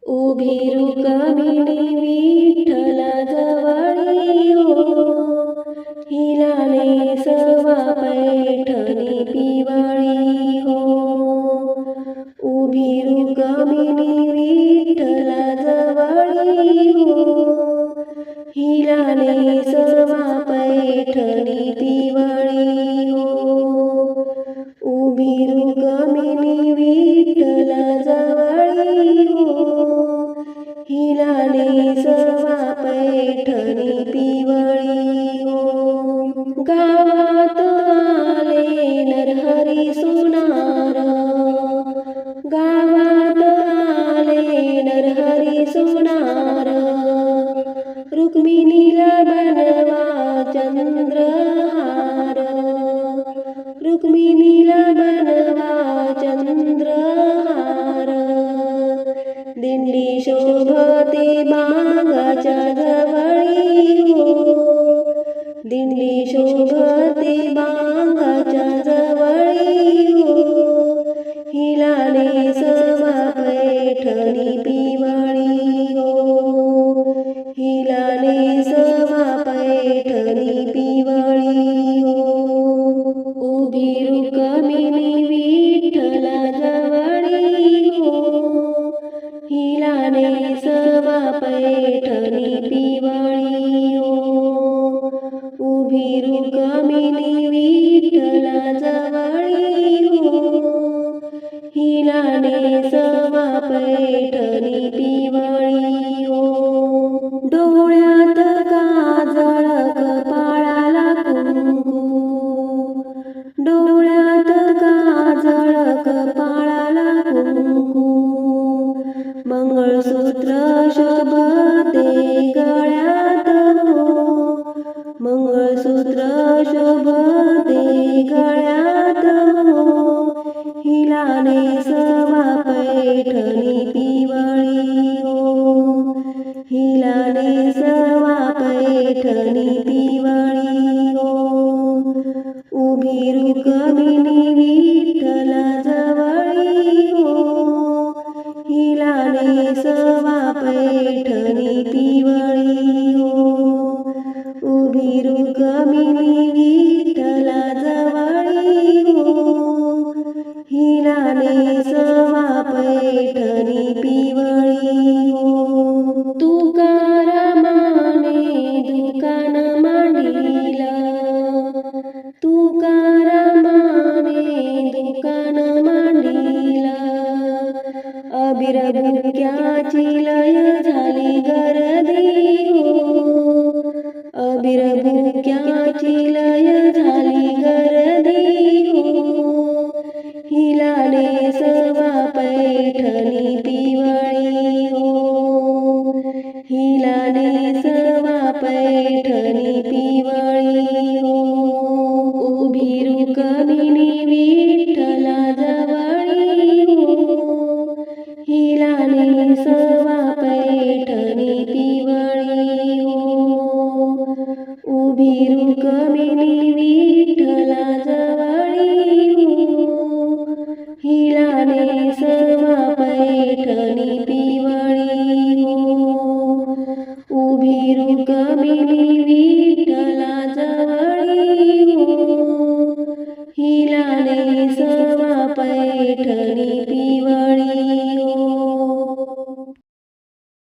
उभी रुक्मिणी विठ्ठला जवळी हो, हिला नेसवा पैठणी पिवळी हो. उभी रुक्मिणी विठ्ठला जवळी हो, हिला नेसवा पैठणी पिवळी हो. उभी रुक्मिणी विठ्ठला जवळी हो, हिला नेसवा पैठणी पिवळी हो. गावात आले नरहरी सोनार, गावात आले नरहरी सोनार, रुक्मिणीला बनवा चंद्रहार, रुक्मिणीला बनवा चंद्रहार. दिंडी शोभते बागाच्या जवळी हो, दिंडी शोभते बागाच्या जवळी हो, हिला नेसवा पैठणी पिवळी हो, हिला नेसवा पैठणी पिवळी हो. उभी रुक्मिणी विठ्ठला जवळी हो, हिला नेसवा पैठणी पिवळी हो. उभी रुक्मिणी विठ्ठला जवळी हो, हिला नेसवा पैठणी पिवळी हो. डोळ्यात काजळ कपाळाला कुंकू, डोळ्यात काजळ कपाळाला कुंकू, मंगळसूत्र शोभते गळ्यात हो, मंगळसूत्र शोभते गळ्यात हो, हिला नेसवा पैठणी पिवळी हो, हिला नेसवा पैठणी पिवळी हो. उभी रुक्मिणी विठ्ठला जवळी हो, हिला नेसवा पैठणी पिवळी हो. उभी रुक्मिणी विठ्ठला जवळी हो, हिला नेसवा पैठणी पिवळी हो. तुकारामाने दुकान मांडिला, तुकारामाने दुकान मांडिला, अबीर बुक्याची लय झाली गर्दी हो, अबीर बुक्याची लय झाली गर्दी हो, हिला नेसवा पैठणी पिवळी हो, हिला नेसवा पैठणी पिवळी हो. उभी रुक्मिणी विठ्ठला जवळी हो, हिला नेसवा पैठणी पिवळी हो. उभी रुक्मिणी विठ्ठला जवळी हो, हिला नेसवा पैठणी